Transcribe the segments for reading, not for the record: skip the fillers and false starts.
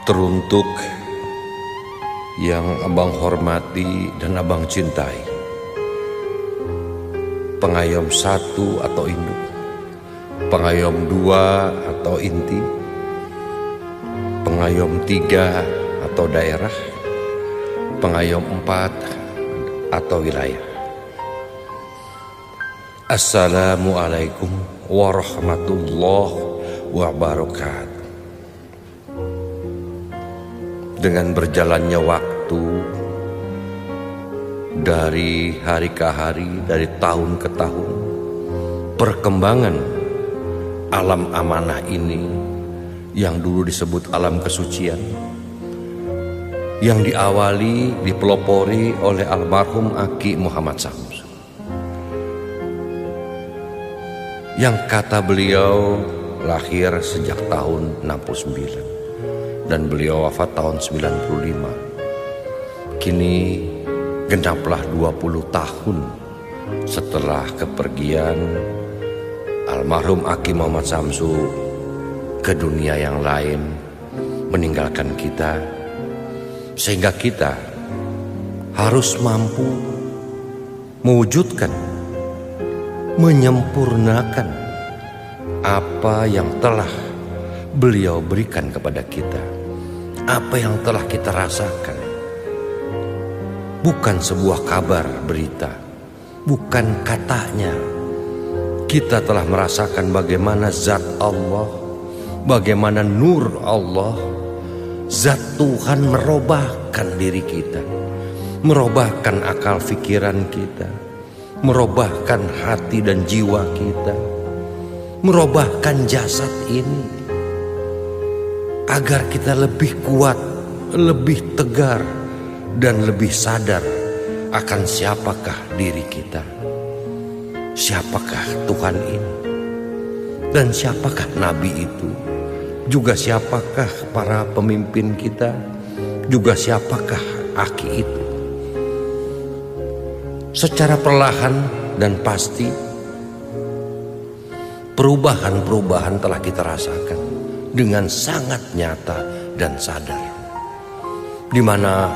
Teruntuk yang abang hormati dan abang cintai, pengayom satu atau induk, pengayom dua atau inti, pengayom tiga atau daerah, pengayom empat atau wilayah. Assalamualaikum warahmatullahi wabarakatuh. Dengan berjalannya waktu, dari hari ke hari, dari tahun ke tahun, perkembangan alam amanah ini yang dulu disebut alam kesucian, yang diawali, dipelopori oleh almarhum Aki Muhammad Samsu, yang kata beliau lahir sejak tahun 69 dan beliau wafat tahun 95. Kini genaplah 20 tahun setelah kepergian almarhum Aki Muhammad Samsu ke dunia yang lain, meninggalkan kita, sehingga kita harus mampu mewujudkan, menyempurnakan apa yang telah beliau berikan kepada kita, apa yang telah kita rasakan. Bukan sebuah kabar berita, bukan katanya. Kita telah merasakan bagaimana zat Allah, bagaimana nur Allah, zat Tuhan merubahkan diri kita, merubahkan akal pikiran kita, merubahkan hati dan jiwa kita, merubahkan jasad ini, agar kita lebih kuat, lebih tegar, dan lebih sadar akan siapakah diri kita, siapakah Tuhan ini, dan siapakah Nabi itu, juga siapakah para pemimpin kita, juga siapakah Aki itu. Secara perlahan dan pasti, perubahan-perubahan telah kita rasakan dengan sangat nyata dan sadar, di mana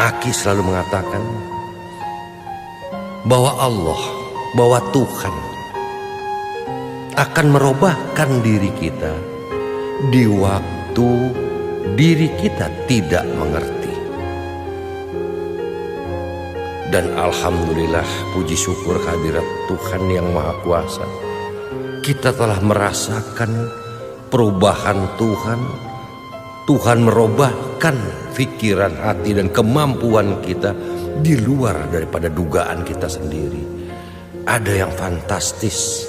Aki selalu mengatakan bahwa Allah, bahwa Tuhan akan merubahkan diri kita di waktu diri kita tidak mengerti. Dan alhamdulillah, puji syukur hadirat Tuhan yang Maha Kuasa, kita telah merasakan perubahan Tuhan. Tuhan merubahkan pikiran, hati, dan kemampuan kita di luar daripada dugaan kita sendiri. Ada yang fantastis,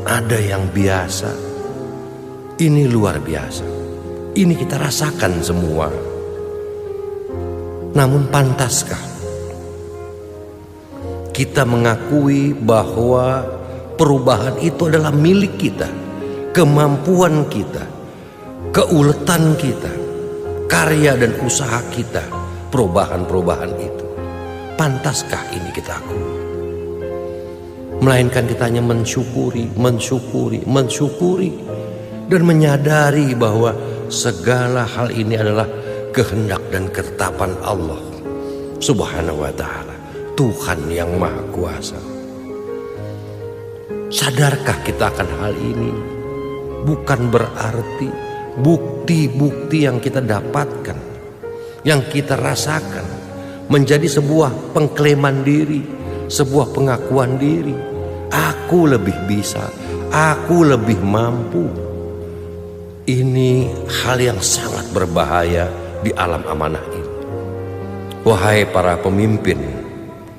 ada yang biasa. Ini luar biasa. Ini kita rasakan semua. Namun pantaskah kita mengakui bahwa perubahan itu adalah milik kita, kemampuan kita, keuletan kita, karya dan usaha kita, perubahan-perubahan itu? Pantaskah ini kita akui? Melainkan kita hanya mensyukuri, dan menyadari bahwa segala hal ini adalah kehendak dan ketetapan Allah Subhanahu wa ta'ala, Tuhan yang Maha Kuasa. Sadarkah kita akan hal ini? Bukan berarti bukti-bukti yang kita dapatkan, yang kita rasakan, menjadi sebuah pengklaiman diri, sebuah pengakuan diri. Aku lebih bisa, aku lebih mampu. Ini hal yang sangat berbahaya di alam amanah ini. Wahai para pemimpin,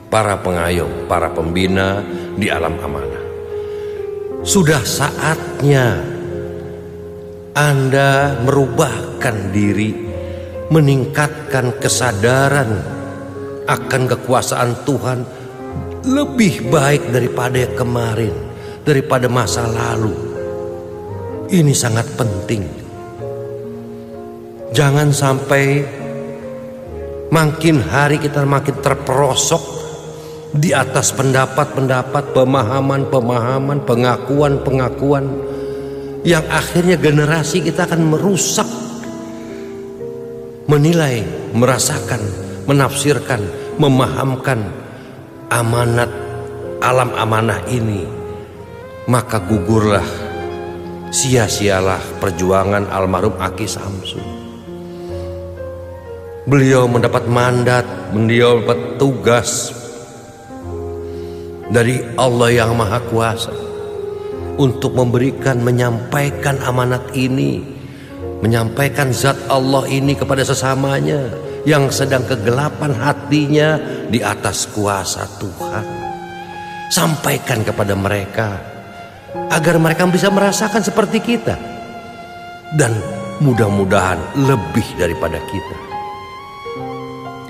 para pengayom, para pembina di alam amanah, sudah saatnya Anda merubahkan diri, meningkatkan kesadaran akan kekuasaan Tuhan lebih baik daripada kemarin, daripada masa lalu. Ini sangat penting. Jangan sampai makin hari kita makin terperosok di atas pendapat-pendapat, pemahaman-pemahaman, pengakuan-pengakuan, yang akhirnya generasi kita akan merusak menilai, merasakan, menafsirkan, memahamkan amanat alam amanah ini, maka gugurlah, sia-sialah perjuangan almarhum Aki Samsu. Beliau mendapat mandat, beliau mendapat tugas dari Allah yang Maha Kuasa untuk memberikan, menyampaikan amanat ini, menyampaikan zat Allah ini kepada sesamanya yang sedang kegelapan hatinya di atas kuasa Tuhan. Sampaikan kepada mereka agar mereka bisa merasakan seperti kita, dan mudah-mudahan lebih daripada kita.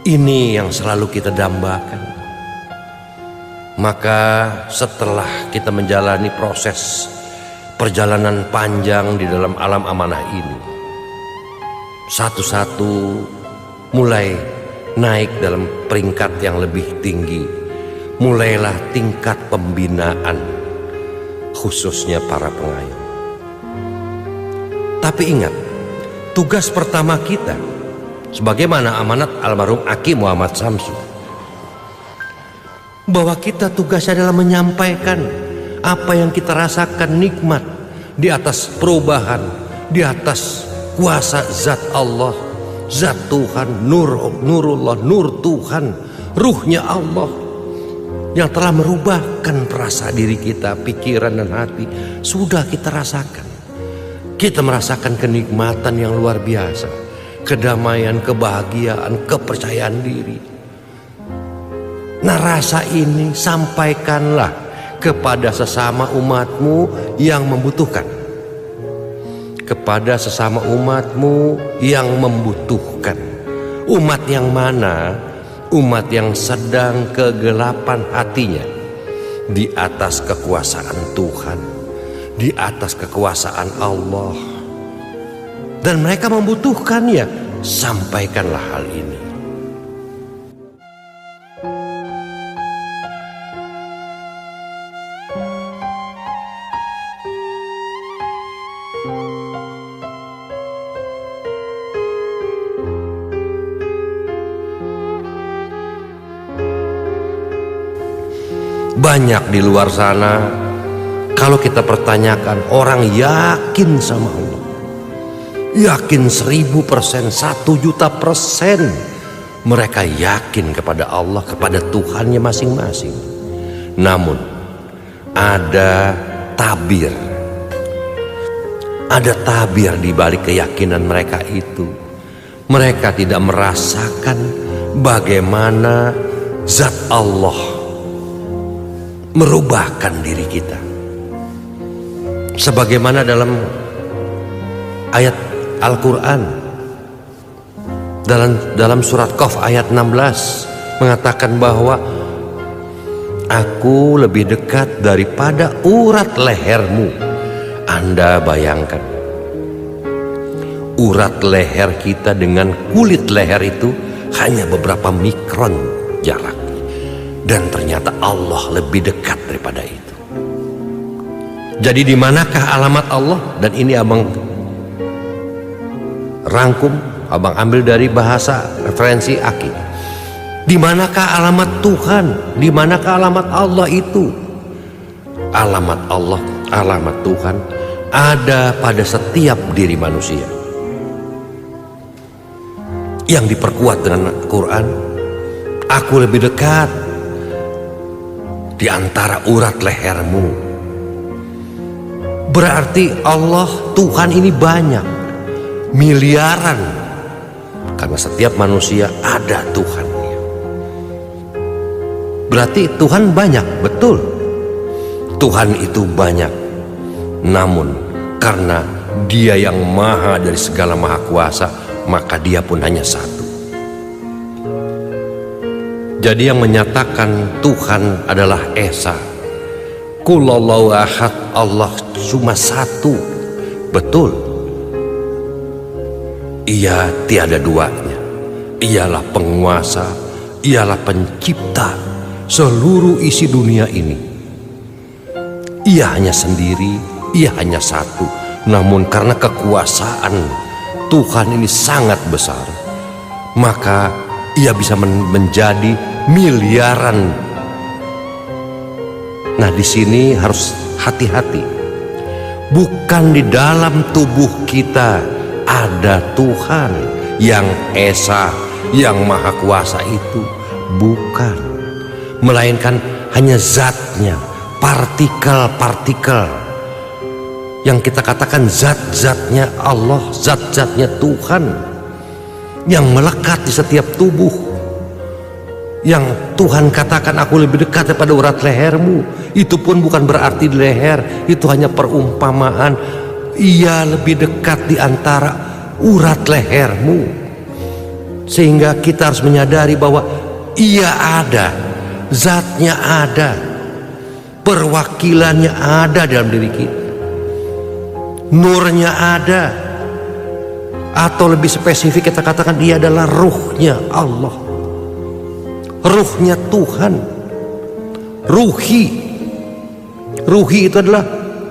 Ini yang selalu kita dambakan. Maka setelah kita menjalani proses perjalanan panjang di dalam alam amanah ini, satu-satu mulai naik dalam peringkat yang lebih tinggi. Mulailah tingkat pembinaan, khususnya para pengayom. Tapi ingat, tugas pertama kita sebagaimana amanat almarhum Aki Muhammad Samsu, bahwa kita tugasnya adalah menyampaikan apa yang kita rasakan nikmat di atas perubahan, di atas kuasa zat Allah, zat Tuhan, nurullah, nur Tuhan, ruhnya Allah yang telah merubahkan perasa diri kita, pikiran dan hati. Sudah kita rasakan. Kita merasakan kenikmatan yang luar biasa, kedamaian, kebahagiaan, kepercayaan diri. Nah, rasa ini sampaikanlah kepada sesama umatmu yang membutuhkan. Kepada sesama umatmu yang membutuhkan. Umat yang mana? Umat yang sedang kegelapan hatinya di atas kekuasaan Tuhan, di atas kekuasaan Allah, dan mereka membutuhkannya. Sampaikanlah hal ini. Banyak di luar sana, kalau kita pertanyakan, orang yakin sama Allah, yakin 1000%, 1.000.000%. Mereka yakin kepada Allah, kepada Tuhannya masing-masing. Namun ada tabir di balik keyakinan mereka itu. Mereka tidak merasakan bagaimana zat Allah merubahkan diri kita. Sebagaimana dalam ayat Al-Quran, dalam surat Qaf ayat 16 mengatakan bahwa aku lebih dekat daripada urat lehermu. Anda bayangkan, urat leher kita dengan kulit leher itu hanya beberapa mikron jarak. Dan ternyata Allah lebih dekat daripada itu. Jadi di manakah alamat Allah? Dan ini abang rangkum, abang ambil dari bahasa referensi Aki. Di manakah alamat Tuhan? Di manakah alamat Allah itu? Alamat Allah, alamat Tuhan ada pada setiap diri manusia. Yang diperkuat dengan Quran, aku lebih dekat di antara urat lehermu. Berarti Allah, Tuhan ini banyak, miliaran, karena setiap manusia ada Tuhannya. Berarti Tuhan banyak, betul. Tuhan itu banyak. Namun karena Dia yang maha dari segala maha kuasa, maka Dia pun hanya satu. Jadi yang menyatakan Tuhan adalah Esa, Qulullahu ahad, Allah cuma satu. Betul. Ia tiada duanya. Ialah penguasa, ialah pencipta seluruh isi dunia ini. Ia hanya sendiri, ia hanya satu. Namun karena kekuasaan Tuhan ini sangat besar, maka ia bisa menjadi miliaran. Nah, di sini harus hati-hati. Bukan di dalam tubuh kita ada Tuhan yang esa, yang maha kuasa itu. Bukan. Melainkan hanya zatnya, partikel-partikel. Yang kita katakan zat-zatnya Allah, zat-zatnya Tuhan, yang melekat di setiap tubuh. Yang Tuhan katakan, aku lebih dekat daripada urat lehermu. Itu pun bukan berarti di leher, itu hanya perumpamaan. Ia lebih dekat di antara urat lehermu. Sehingga kita harus menyadari bahwa ia ada, zatnya ada, perwakilannya ada dalam diri kita, nurnya ada. Atau lebih spesifik kita katakan dia adalah ruhnya Allah, ruhnya Tuhan. Ruhi itu adalah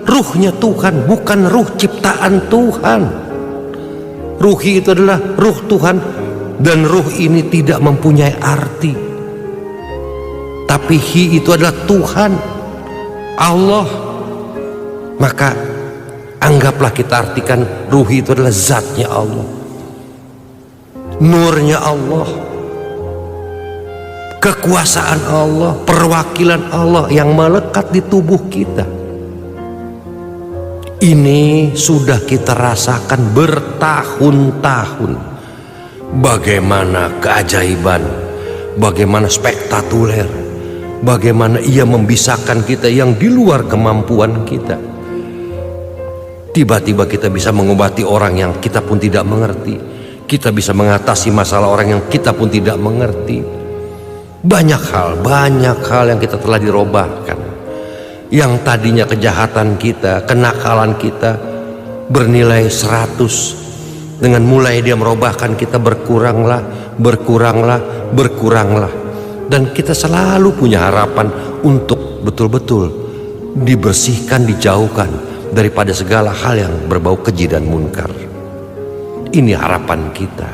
ruhnya Tuhan, bukan ruh ciptaan Tuhan. Ruhi itu adalah ruh Tuhan, dan ruh ini tidak mempunyai arti. Tapi hi itu adalah Tuhan, Allah. Maka anggaplah kita artikan ruhi itu adalah zatnya Allah, nurnya Allah, kekuasaan Allah, perwakilan Allah yang melekat di tubuh kita. Ini sudah kita rasakan bertahun-tahun. Bagaimana keajaiban, bagaimana spektakuler, bagaimana ia membisahkan kita yang di luar kemampuan kita. Tiba-tiba kita bisa mengobati orang yang kita pun tidak mengerti. Kita bisa mengatasi masalah orang yang kita pun tidak mengerti. Banyak hal yang kita telah dirobahkan. Yang tadinya kejahatan kita, kenakalan kita bernilai 100. Dengan mulai dia merobahkan kita, berkuranglah. Dan kita selalu punya harapan untuk betul-betul dibersihkan, dijauhkan daripada segala hal yang berbau keji dan munkar. Ini harapan kita.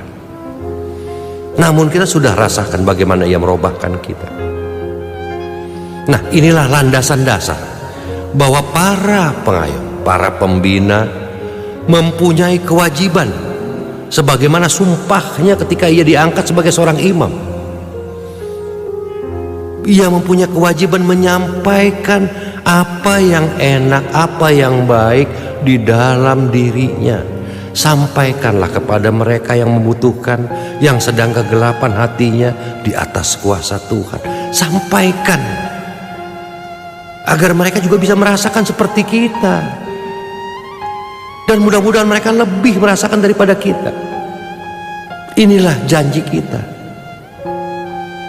Namun kita sudah rasakan bagaimana ia merobahkan kita. Nah, inilah landasan dasar bahwa para pengayom, para pembina mempunyai kewajiban sebagaimana sumpahnya ketika ia diangkat sebagai seorang imam. Ia mempunyai kewajiban menyampaikan apa yang enak, apa yang baik di dalam dirinya. Sampaikanlah kepada mereka yang membutuhkan, yang sedang kegelapan hatinya di atas kuasa Tuhan. Sampaikan agar mereka juga bisa merasakan seperti kita, dan mudah-mudahan mereka lebih merasakan daripada kita. Inilah janji kita.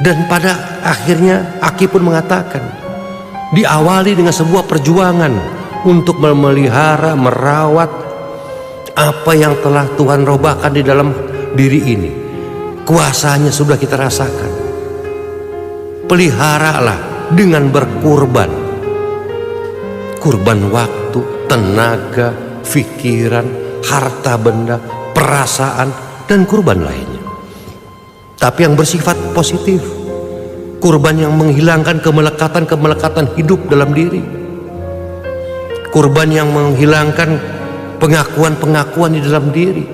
Dan pada akhirnya Aki pun mengatakan, diawali dengan sebuah perjuangan untuk memelihara, merawat apa yang telah Tuhan robahkan di dalam diri ini. Kuasanya sudah kita rasakan. Peliharalah dengan berkurban. Kurban waktu, tenaga, pikiran, harta benda, perasaan, dan kurban lainnya. Tapi yang bersifat positif. Kurban yang menghilangkan kemelekatan hidup dalam diri. Kurban yang menghilangkan pengakuan di dalam diri.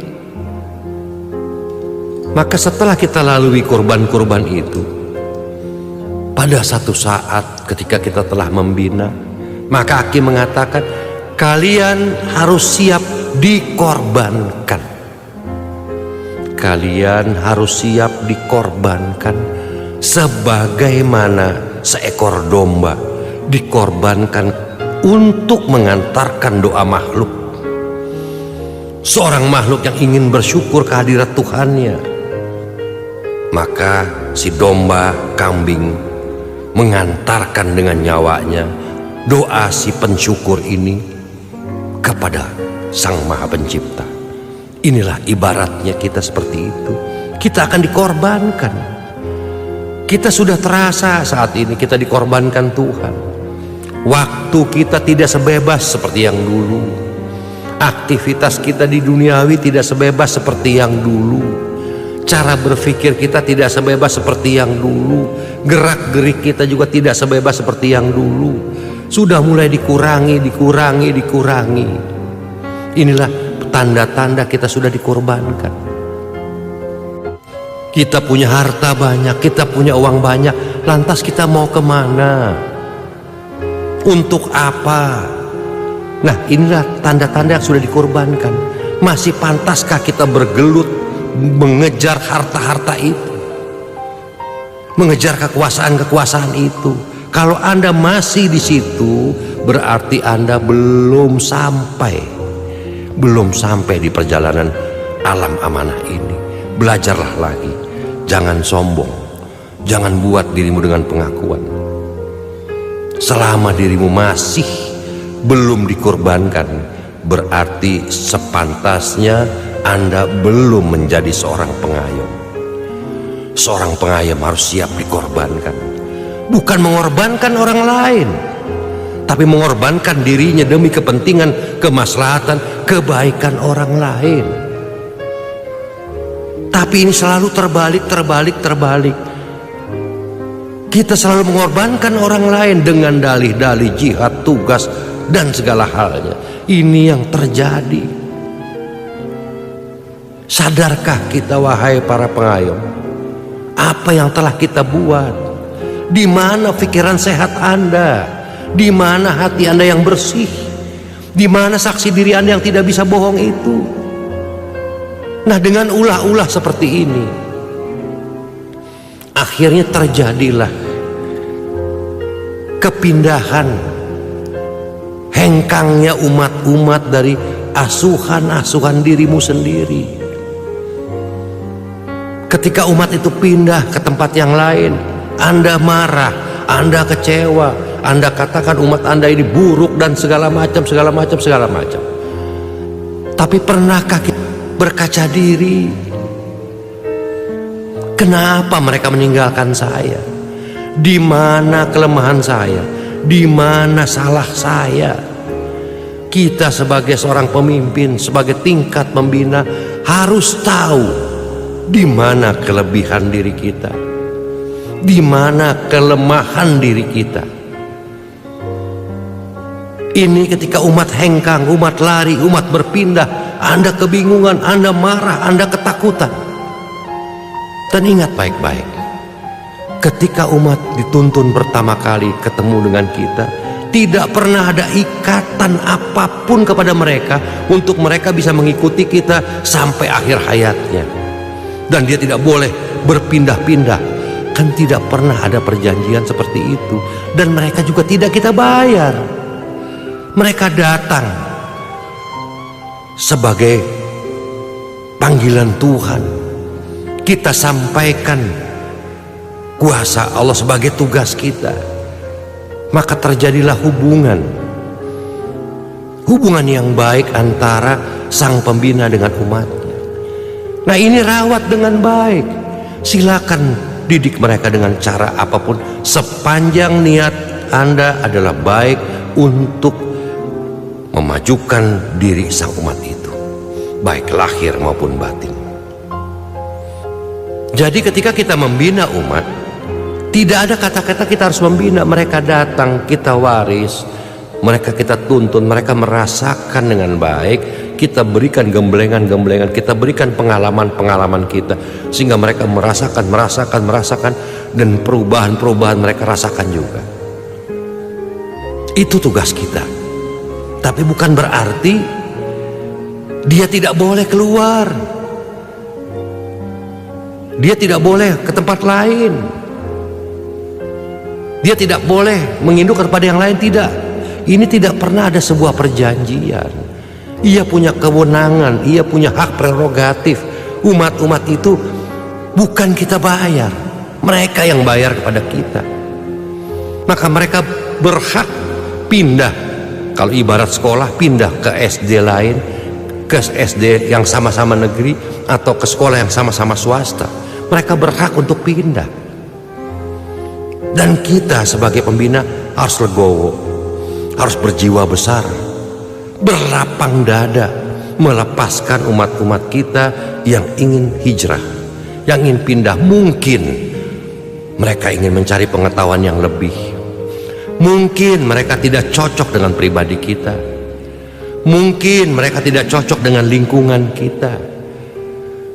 Maka setelah kita lalui kurban-kurban itu, pada satu saat ketika kita telah membina, maka Aki mengatakan, kalian harus siap dikorbankan. Kalian harus siap dikorbankan sebagaimana seekor domba dikorbankan untuk mengantarkan doa makhluk. Seorang makhluk yang ingin bersyukur kehadirat Tuhannya. Maka si domba, kambing mengantarkan dengan nyawanya doa si pensyukur ini kepada Sang Maha Pencipta. Inilah ibaratnya kita seperti itu. Kita akan dikorbankan. Kita sudah terasa saat ini kita dikorbankan Tuhan. Waktu kita tidak sebebas seperti yang dulu. Aktivitas kita di duniawi tidak sebebas seperti yang dulu. Cara berpikir kita tidak sebebas seperti yang dulu. Gerak-gerik kita juga tidak sebebas seperti yang dulu. Sudah mulai dikurangi. Inilah tanda-tanda kita sudah dikorbankan. Kita punya harta banyak, kita punya uang banyak, lantas kita mau kemana? Untuk apa? Nah, inilah tanda-tanda yang sudah dikorbankan. Masih pantaskah kita bergelut mengejar harta-harta itu, mengejar kekuasaan-kekuasaan itu? Kalau Anda masih di situ, berarti Anda belum sampai di perjalanan alam amanah ini. Belajarlah lagi, jangan sombong, jangan buat dirimu dengan pengakuan. Selama dirimu masih belum dikorbankan, berarti sepantasnya Anda belum menjadi seorang pengayom. Seorang pengayom harus siap dikorbankan. Bukan mengorbankan orang lain, tapi mengorbankan dirinya demi kepentingan, kemaslahatan, kebaikan orang lain. Tapi ini selalu terbalik. Kita selalu mengorbankan orang lain dengan dalih-dalih jihad, tugas, dan segala halnya. Ini yang terjadi. Sadarkah kita, wahai para pengayom, apa yang telah kita buat? Di mana pikiran sehat Anda? Di mana hati Anda yang bersih? Di mana saksi diri Anda yang tidak bisa bohong itu? Nah, dengan ulah-ulah seperti ini, akhirnya terjadilah kepindahan, hengkangnya umat-umat dari asuhan-asuhan dirimu sendiri. Ketika umat itu pindah ke tempat yang lain, Anda marah, Anda kecewa, Anda katakan umat Anda ini buruk dan segala macam. Tapi pernahkah kita berkaca diri? Kenapa mereka meninggalkan saya? Di mana kelemahan saya? Di mana salah saya? Kita sebagai seorang pemimpin, sebagai tingkat pembina, harus tahu di mana kelebihan diri kita, di mana kelemahan diri kita. Ini ketika umat hengkang, umat lari, umat berpindah, Anda kebingungan, Anda marah, Anda ketakutan. Dan ingat baik-baik, ketika umat dituntun pertama kali ketemu dengan kita, tidak pernah ada ikatan apapun kepada mereka untuk mereka bisa mengikuti kita sampai akhir hayatnya. Dan dia tidak boleh berpindah-pindah. Kan tidak pernah ada perjanjian seperti itu. Dan mereka juga tidak kita bayar. Mereka datang sebagai panggilan Tuhan. Kita sampaikan kuasa Allah sebagai tugas kita. Maka terjadilah hubungan yang baik antara sang pembina dengan umatnya. Nah, ini rawat dengan baik. Silakan didik mereka dengan cara apapun, sepanjang niat Anda adalah baik untuk memajukan diri sang umat itu, baik lahir maupun batin. Jadi ketika kita membina umat, tidak ada kata-kata kita harus membina. Mereka datang, kita waris, mereka kita tuntun, mereka merasakan dengan baik. Kita berikan gemblengan-gemblengan, kita berikan pengalaman-pengalaman kita, sehingga mereka merasakan, dan perubahan-perubahan mereka rasakan juga. Itu tugas kita. Tapi bukan berarti dia tidak boleh keluar, dia tidak boleh ke tempat lain, dia tidak boleh menginduk kepada yang lain. Tidak, ini tidak pernah ada sebuah perjanjian. Ia punya kewenangan, ia punya hak prerogatif. Umat-umat itu bukan kita bayar, mereka yang bayar kepada kita. Maka mereka berhak pindah. Kalau ibarat sekolah, pindah ke SD lain, ke SD yang sama-sama negeri, atau ke sekolah yang sama-sama swasta. Mereka berhak untuk pindah. Dan kita sebagai pembina harus legowo, harus berjiwa besar, berlapang dada, melepaskan umat-umat kita yang ingin hijrah, yang ingin pindah. Mungkin mereka ingin mencari pengetahuan yang lebih. Mungkin mereka tidak cocok dengan pribadi kita. Mungkin mereka tidak cocok dengan lingkungan kita.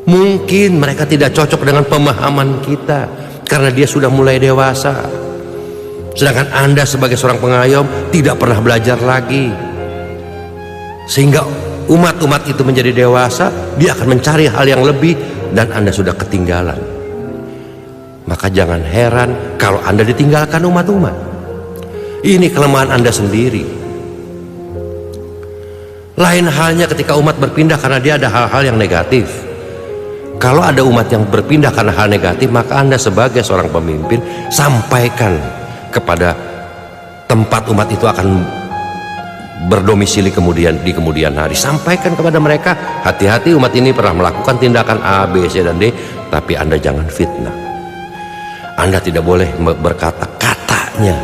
Mungkin mereka tidak cocok dengan pemahaman kita karena dia sudah mulai dewasa. Sedangkan Anda sebagai seorang pengayom tidak pernah belajar lagi. Sehingga umat-umat itu menjadi dewasa, dia akan mencari hal yang lebih dan Anda sudah ketinggalan. Maka jangan heran kalau Anda ditinggalkan umat-umat. Ini kelemahan Anda sendiri. Lain halnya ketika umat berpindah karena dia ada hal-hal yang negatif. Kalau ada umat yang berpindah karena hal negatif, maka Anda sebagai seorang pemimpin sampaikan kepada tempat umat itu akan berdomisili di kemudian hari. Sampaikan kepada mereka, hati-hati umat ini pernah melakukan tindakan A, B, C, dan D, tapi Anda jangan fitnah. Anda tidak boleh berkata katanya.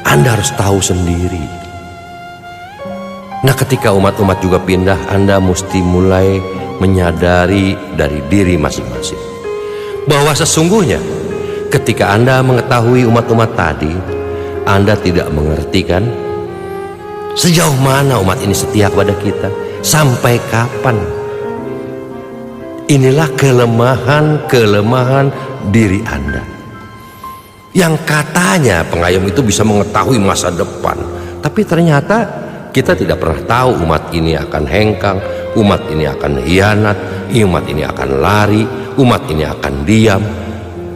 Anda harus tahu sendiri. Nah, ketika umat-umat juga pindah, Anda mesti mulai menyadari dari diri masing-masing bahwa sesungguhnya ketika Anda mengetahui umat-umat tadi, Anda tidak mengerti kan sejauh mana umat ini setia kepada kita, sampai kapan. Inilah kelemahan diri Anda yang katanya pengayom itu bisa mengetahui masa depan, tapi ternyata kita tidak pernah tahu umat ini akan hengkang, umat ini akan hianat, umat ini akan lari, umat ini akan diam.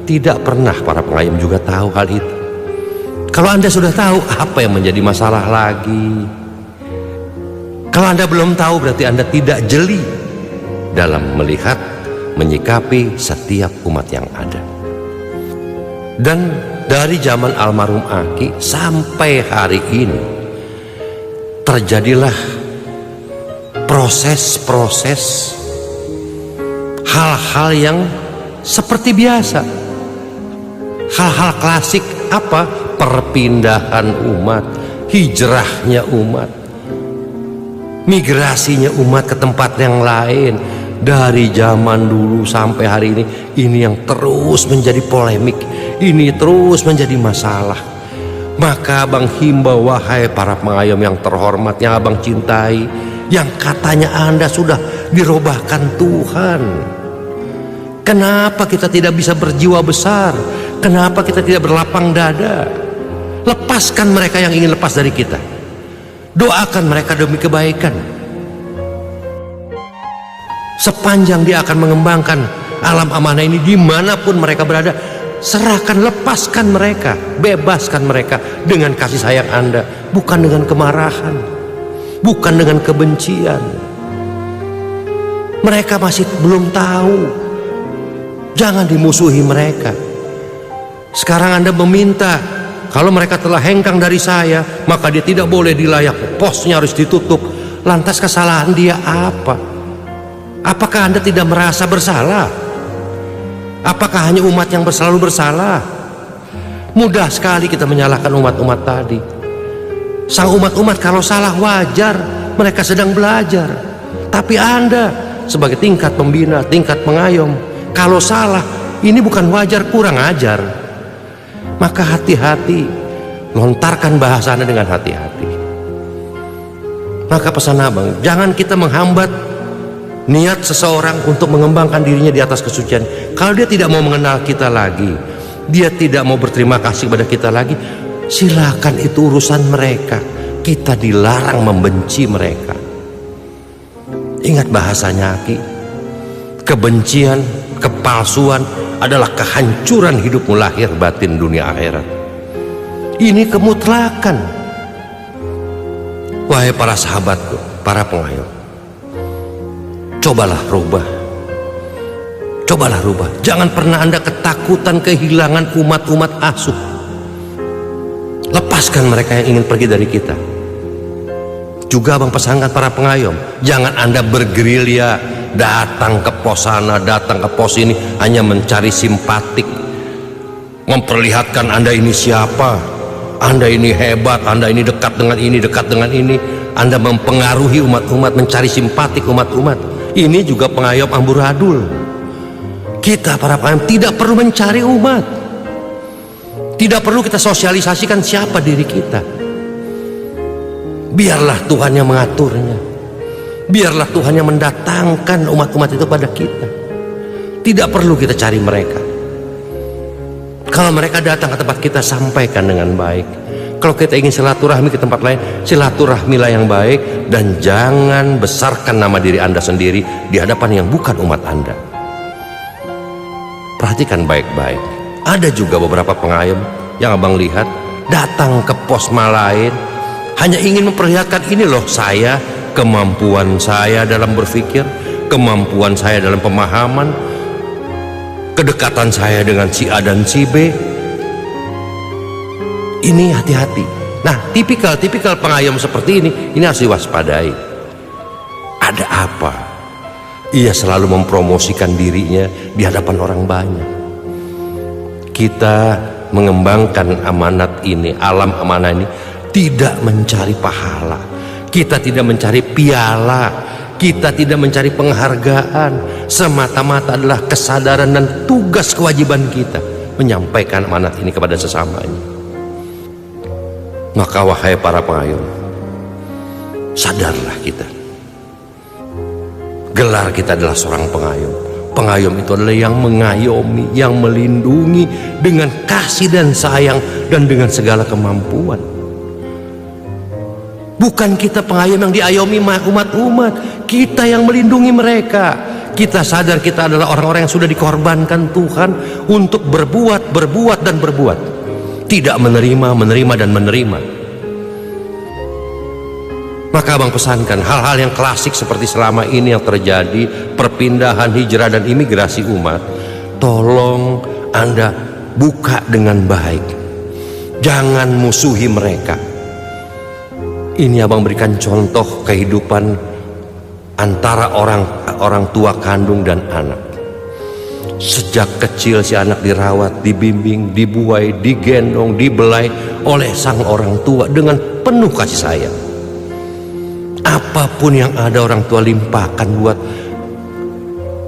Tidak pernah para pengayom juga tahu hal itu. Kalau Anda sudah tahu, apa yang menjadi masalah lagi? Kalau Anda belum tahu, berarti Anda tidak jeli dalam melihat, menyikapi setiap umat yang ada. Dan dari zaman almarhum Aki sampai hari ini terjadilah proses-proses hal-hal yang seperti biasa, hal-hal klasik. Apa? Perpindahan umat, hijrahnya umat, migrasinya umat ke tempat yang lain. Dari zaman dulu sampai hari ini yang terus menjadi polemik, ini terus menjadi masalah. Maka Abang himbau, wahai para pengayom yang terhormat, yang Abang cintai, yang katanya Anda sudah dirobahkan Tuhan, kenapa kita tidak bisa berjiwa besar? Kenapa kita tidak berlapang dada? Lepaskan mereka yang ingin lepas dari kita. Doakan mereka demi kebaikan. Sepanjang dia akan mengembangkan alam amanah ini dimanapun mereka berada, serahkan, lepaskan mereka, bebaskan mereka dengan kasih sayang Anda, bukan dengan kemarahan, bukan dengan kebencian. Mereka masih belum tahu, jangan dimusuhi mereka. Sekarang Anda meminta, kalau mereka telah hengkang dari saya, maka dia tidak boleh dilayak, posnya harus ditutup. Lantas kesalahan dia apa? Apakah Anda tidak merasa bersalah? Apakah hanya umat yang selalu bersalah? Mudah sekali kita menyalahkan umat-umat tadi. Sang umat-umat kalau salah wajar, mereka sedang belajar. Tapi Anda sebagai tingkat pembina, tingkat pengayom, kalau salah, ini bukan wajar, kurang ajar. Maka hati-hati, lontarkan bahasa Anda dengan hati-hati. Maka pesan Abang, jangan kita menghambat niat seseorang untuk mengembangkan dirinya di atas kesucian. Kalau dia tidak mau mengenal kita lagi, dia tidak mau berterima kasih kepada kita lagi, silakan, itu urusan mereka. Kita dilarang membenci mereka. Ingat bahasanya Aki, kebencian, kepalsuan adalah kehancuran hidupmu lahir batin dunia akhirat. Ini kemutlakan. Wahai para sahabatku, para pengayom, cobalah rubah. Cobalah rubah. Jangan pernah Anda ketakutan kehilangan umat-umat asuh. Lepaskan mereka yang ingin pergi dari kita. Juga Abang pesankan para pengayom, jangan Anda bergerilya, datang ke pos sana, datang ke pos ini, hanya mencari simpatik, memperlihatkan Anda ini siapa, Anda ini hebat, Anda ini dekat dengan ini, dekat dengan ini. Anda mempengaruhi umat-umat, mencari simpatik umat-umat. Ini juga pengayom amburadul. Kita para pengayom tidak perlu mencari umat. Tidak perlu kita sosialisasikan siapa diri kita. Biarlah Tuhan yang mengaturnya. Biarlah Tuhan yang mendatangkan umat-umat itu pada kita. Tidak perlu kita cari mereka. Kalau mereka datang ke tempat kita, sampaikan dengan baik. Kalau kita ingin silaturahmi ke tempat lain, silaturahmilah yang baik. Dan jangan besarkan nama diri Anda sendiri di hadapan yang bukan umat Anda. Perhatikan baik-baik. Ada juga beberapa pengayom yang abang lihat datang ke posma lain, hanya ingin memperlihatkan, ini loh saya, kemampuan saya dalam berpikir, kemampuan saya dalam pemahaman, kedekatan saya dengan si A dan si B. Ini hati-hati. Nah, tipikal pengayom seperti ini harus diwaspadai. Ada apa? Ia selalu mempromosikan dirinya di hadapan orang banyak. Kita mengembangkan amanat ini, alam amanah ini, tidak mencari pahala. Kita tidak mencari piala. Kita tidak mencari penghargaan. Semata-mata adalah kesadaran dan tugas kewajiban kita menyampaikan amanat ini kepada sesamanya. Maka wahai para pengayom, sadarlah kita. Gelar kita adalah seorang pengayom. Pengayom itu adalah yang mengayomi, yang melindungi dengan kasih dan sayang dan dengan segala kemampuan. Bukan kita pengayom yang diayomi umat-umat, kita yang melindungi mereka. Kita sadar kita adalah orang-orang yang sudah dikorbankan Tuhan untuk berbuat dan berbuat. Tidak menerima dan menerima. Maka abang pesankan hal-hal yang klasik seperti selama ini yang terjadi, perpindahan, hijrah dan imigrasi umat, tolong Anda buka dengan baik. Jangan musuhi mereka. Ini abang berikan contoh kehidupan antara orang tua kandung dan anak. Sejak kecil si anak dirawat, dibimbing, dibuai, digendong, dibelai oleh sang orang tua dengan penuh kasih sayang. Apapun yang ada orang tua limpahkan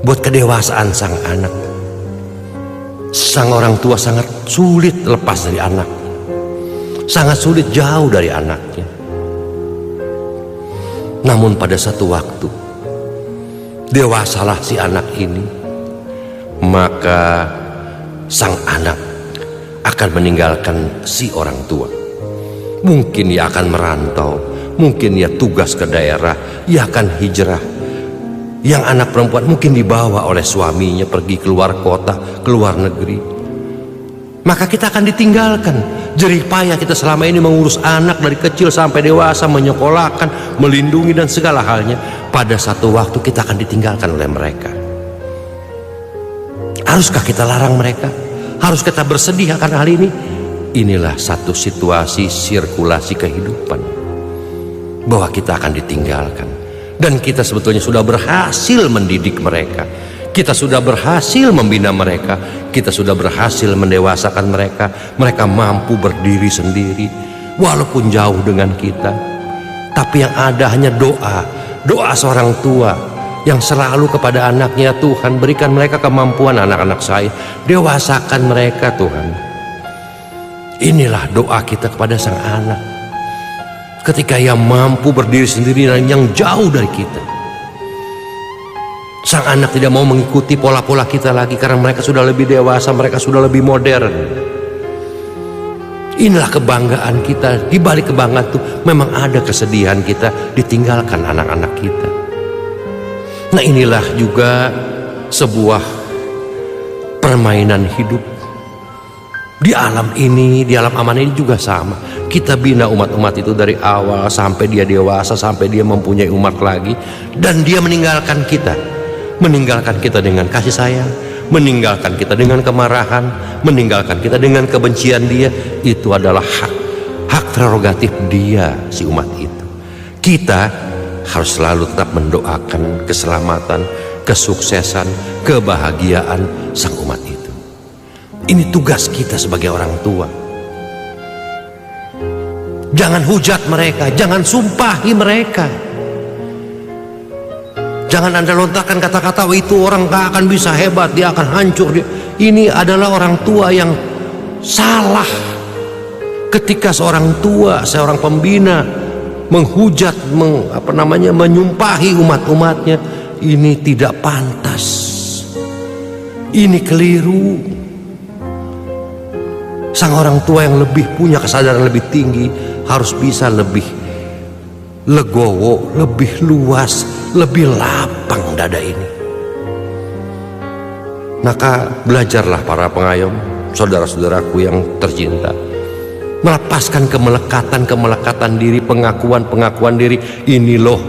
buat kedewasaan sang anak. Sang orang tua sangat sulit lepas dari anak, sangat sulit jauh dari anaknya. Namun pada satu waktu dewasalah si anak ini, maka sang anak akan meninggalkan si orang tua. Mungkin ia akan merantau, mungkin ia tugas ke daerah, ia akan hijrah. Yang anak perempuan mungkin dibawa oleh suaminya pergi keluar kota, keluar negeri. Maka kita akan ditinggalkan. Jerih payah kita selama ini mengurus anak dari kecil sampai dewasa, menyekolahkan, melindungi dan segala halnya. Pada satu waktu kita akan ditinggalkan oleh mereka. Haruskah kita larang mereka? Harus kita bersedih akan hal ini? Inilah satu situasi sirkulasi kehidupan, bahwa kita akan ditinggalkan. Dan kita sebetulnya sudah berhasil mendidik mereka, kita sudah berhasil membina mereka, kita sudah berhasil mendewasakan mereka. Mereka mampu berdiri sendiri walaupun jauh dengan kita. Tapi yang ada hanya doa seorang tua yang selalu kepada anaknya, Tuhan berikan mereka kemampuan anak-anak saya, dewasakan mereka Tuhan. Inilah doa kita kepada sang anak ketika ia mampu berdiri sendiri dan yang jauh dari kita. Sang anak tidak mau mengikuti pola-pola kita lagi karena mereka sudah lebih dewasa, mereka sudah lebih modern. Inilah kebanggaan kita. Di balik kebanggaan itu memang ada kesedihan kita ditinggalkan anak-anak kita. Nah, inilah juga sebuah permainan hidup. Di alam ini, di alam amanah ini juga sama. Kita bina umat-umat itu dari awal sampai dia dewasa, sampai dia mempunyai umat lagi. Dan dia meninggalkan kita. Meninggalkan kita dengan kasih sayang, meninggalkan kita dengan kemarahan, meninggalkan kita dengan kebencian dia. Itu adalah hak prerogatif dia, si umat itu. Kita harus selalu tetap mendoakan keselamatan, kesuksesan, kebahagiaan sang umat itu. Ini tugas kita sebagai orang tua. Jangan hujat mereka, jangan sumpahi mereka. Jangan Anda lontarkan kata-kata, "Oh, itu orang gak akan bisa hebat, dia akan hancur." Ini adalah orang tua yang salah. Ketika seorang tua, seorang pembina menghujat, menyumpahi umat-umatnya, ini tidak pantas. Ini keliru. Sang orang tua yang lebih punya kesadaran lebih tinggi harus bisa lebih legowo, lebih luas, lebih lapang dada ini. Maka belajarlah para pengayom, saudara-saudaraku yang tercinta, melepaskan kemelekatan diri, pengakuan diri. Ini loh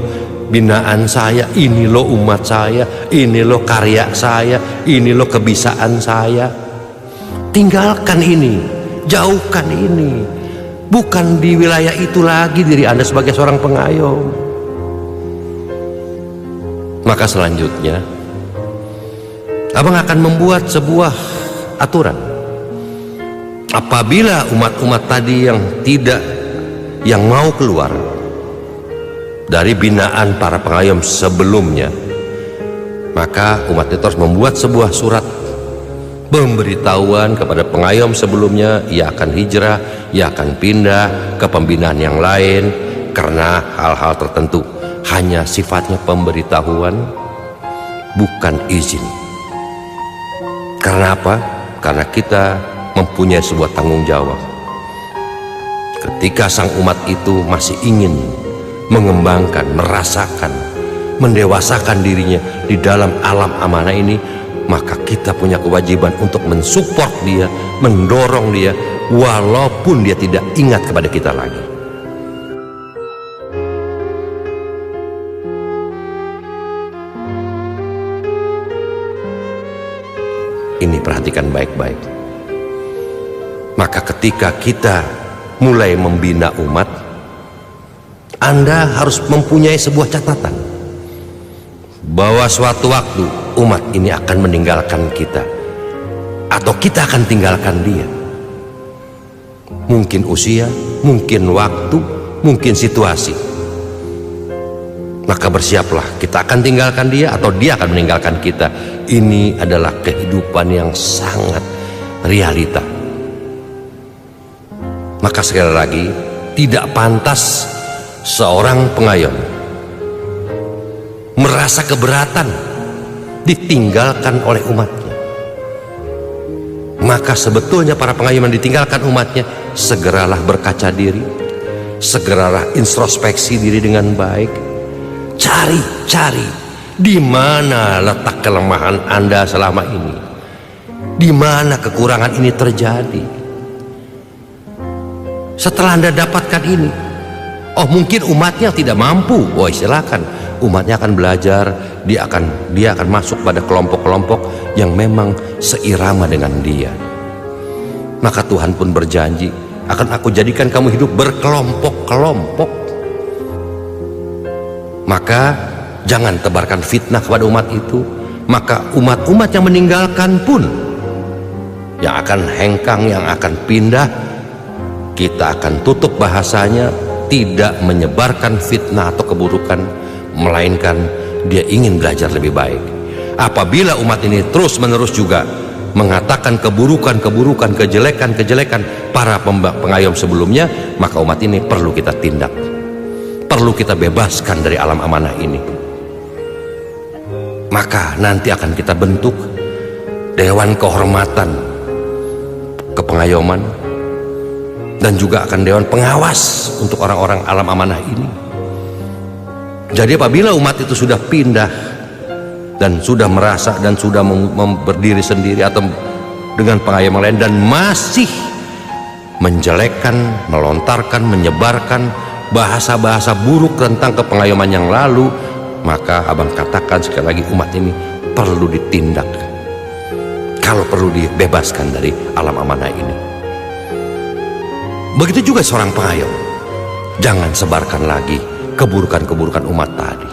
binaan saya, ini loh umat saya, ini loh karya saya, ini loh kebisaan saya. Tinggalkan ini, jauhkan ini. Bukan di wilayah itu lagi diri Anda sebagai seorang pengayom. Maka selanjutnya Abang akan membuat sebuah aturan. Apabila umat-umat tadi yang mau keluar dari binaan para pengayom sebelumnya, maka umat itu harus membuat sebuah surat pemberitahuan kepada pengayom sebelumnya. Ia akan hijrah, ia akan pindah ke pembinaan yang lain karena hal-hal tertentu. Hanya sifatnya pemberitahuan, bukan izin. Karena apa? Karena kita mempunyai sebuah tanggung jawab. Ketika sang umat itu masih ingin mengembangkan, merasakan, mendewasakan dirinya di dalam alam amanah ini, maka kita punya kewajiban untuk mensupport dia, mendorong dia, walaupun dia tidak ingat kepada kita lagi. Ini perhatikan baik-baik. Maka ketika kita mulai membina umat, Anda harus mempunyai sebuah catatan bahwa suatu waktu umat ini akan meninggalkan kita, atau kita akan tinggalkan dia. Mungkin usia, mungkin waktu, mungkin situasi. Maka bersiaplah, kita akan tinggalkan dia atau dia akan meninggalkan kita. Ini adalah kehidupan yang sangat realita. Maka sekali lagi, tidak pantas seorang pengayom merasa keberatan ditinggalkan oleh umatnya. Maka sebetulnya para pengayom yang ditinggalkan umatnya, segeralah berkaca diri, segeralah introspeksi diri dengan baik. Cari di mana letak kelemahan Anda selama ini, di mana kekurangan ini terjadi. Setelah Anda dapatkan ini, oh mungkin umatnya tidak mampu, oh silakan, umatnya akan belajar, dia akan masuk pada kelompok-kelompok yang memang seirama dengan dia. Maka Tuhan pun berjanji, akan aku jadikan kamu hidup berkelompok-kelompok. Maka jangan tebarkan fitnah kepada umat itu. Maka umat-umat yang meninggalkan pun, yang akan hengkang, yang akan pindah, kita akan tutup bahasanya, tidak menyebarkan fitnah atau keburukan, melainkan dia ingin belajar lebih baik. Apabila umat ini terus-menerus juga mengatakan keburukan, kejelekan para pengayom sebelumnya, maka umat ini perlu kita tindak, perlu kita bebaskan dari alam amanah ini. Maka nanti akan kita bentuk Dewan Kehormatan Kepengayoman, dan juga akan Dewan Pengawas untuk orang-orang alam amanah ini. Jadi apabila umat itu sudah pindah dan sudah merasa dan sudah berdiri sendiri atau dengan pengayom lain dan masih menjelekkan, melontarkan, menyebarkan bahasa-bahasa buruk tentang kepengayoman yang lalu, maka abang katakan sekali lagi, umat ini perlu ditindak, kalau perlu dibebaskan dari alam amanah ini. Begitu juga seorang pengayom, jangan sebarkan lagi keburukan-keburukan umat tadi.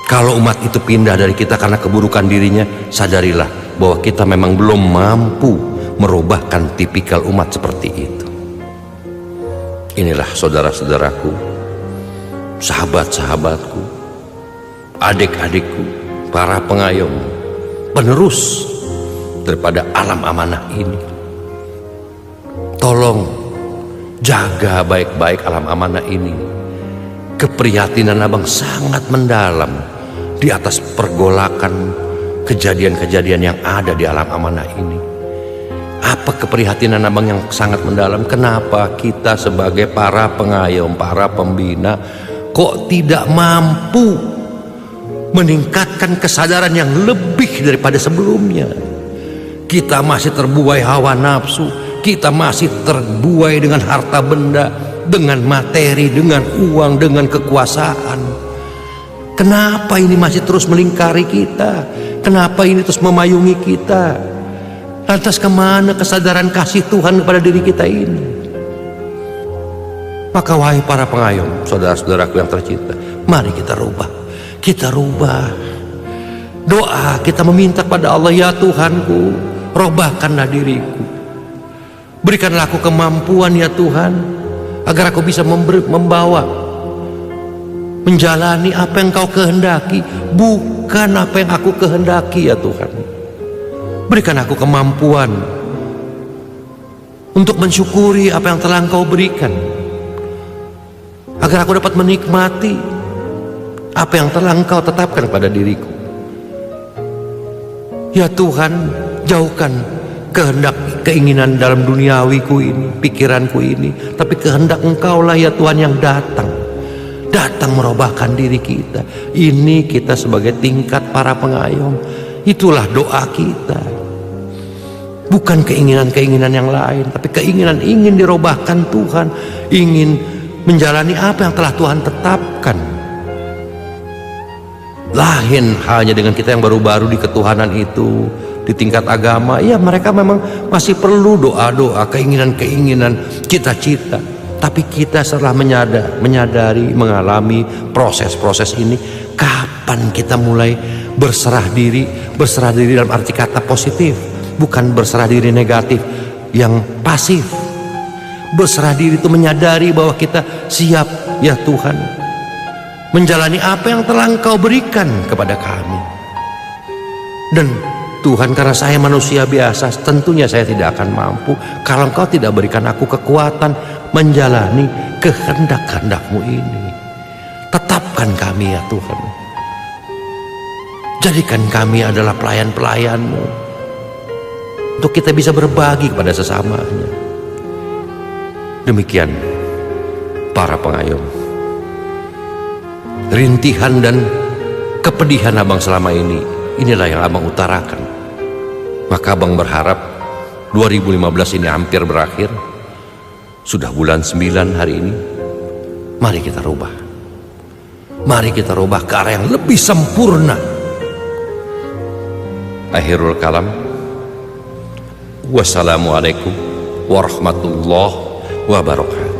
Kalau umat itu pindah dari kita karena keburukan dirinya, sadarilah bahwa kita memang belum mampu merubahkan tipikal umat seperti itu. Inilah saudara-saudaraku, sahabat-sahabatku, adik-adikku, para pengayom, penerus daripada alam amanah ini. Tolong jaga baik-baik alam amanah ini. Keprihatinan abang sangat mendalam di atas pergolakan kejadian-kejadian yang ada di alam amanah ini. Apa keprihatinan abang yang sangat mendalam? Kenapa kita sebagai para pengayom, para pembina kok tidak mampu meningkatkan kesadaran yang lebih daripada sebelumnya? Kita masih terbuai hawa nafsu, kita masih terbuai dengan harta benda, dengan materi, dengan uang, dengan kekuasaan. Kenapa ini masih terus melingkari kita? Kenapa ini terus memayungi kita? Lantas kemana kesadaran kasih Tuhan kepada diri kita ini? Maka wahai para pengayom, saudara-saudaraku yang tercinta, mari kita rubah. Kita rubah. Doa kita meminta kepada Allah, ya Tuhanku, robahkanlah diriku. Berikanlah aku kemampuan ya Tuhan, agar aku bisa membawa, menjalani apa yang Kau kehendaki, bukan apa yang aku kehendaki ya Tuhan. Berikan aku kemampuan untuk mensyukuri apa yang telah Engkau berikan, agar aku dapat menikmati apa yang telah Engkau tetapkan pada diriku. Ya Tuhan, jauhkan kehendak keinginan dalam duniawiku ini, pikiranku ini, tapi kehendak Engkau lah ya Tuhan yang datang merubahkan diri kita. Ini kita sebagai tingkat para pengayom, itulah doa kita. Bukan keinginan-keinginan yang lain, tapi keinginan ingin dirubahkan Tuhan, ingin menjalani apa yang telah Tuhan tetapkan. Lain halnya dengan kita yang baru-baru di ketuhanan itu, di tingkat agama. Ya, mereka memang masih perlu doa-doa, keinginan-keinginan, cita-cita. Tapi kita setelah menyadari, mengalami proses-proses ini, kapan kita mulai berserah diri? Berserah diri dalam arti kata positif, bukan berserah diri negatif yang pasif. Berserah diri itu menyadari bahwa kita siap ya Tuhan menjalani apa yang telah Engkau berikan kepada kami. Dan Tuhan, karena saya manusia biasa, tentunya saya tidak akan mampu kalau Engkau tidak berikan aku kekuatan menjalani kehendak-kehendak-Mu ini. Tetapkan kami ya Tuhan, jadikan kami adalah pelayan-pelayan-Mu, untuk kita bisa berbagi kepada sesamanya. Demikian para pengayom, rintihan dan kepedihan abang selama ini, inilah yang abang utarakan. Maka abang berharap 2015 ini hampir berakhir. Sudah bulan 9 hari ini. Mari kita rubah. Mari kita rubah ke arah yang lebih sempurna. Akhirul kalam. Wassalamualaikum warahmatullahi wabarakatuh.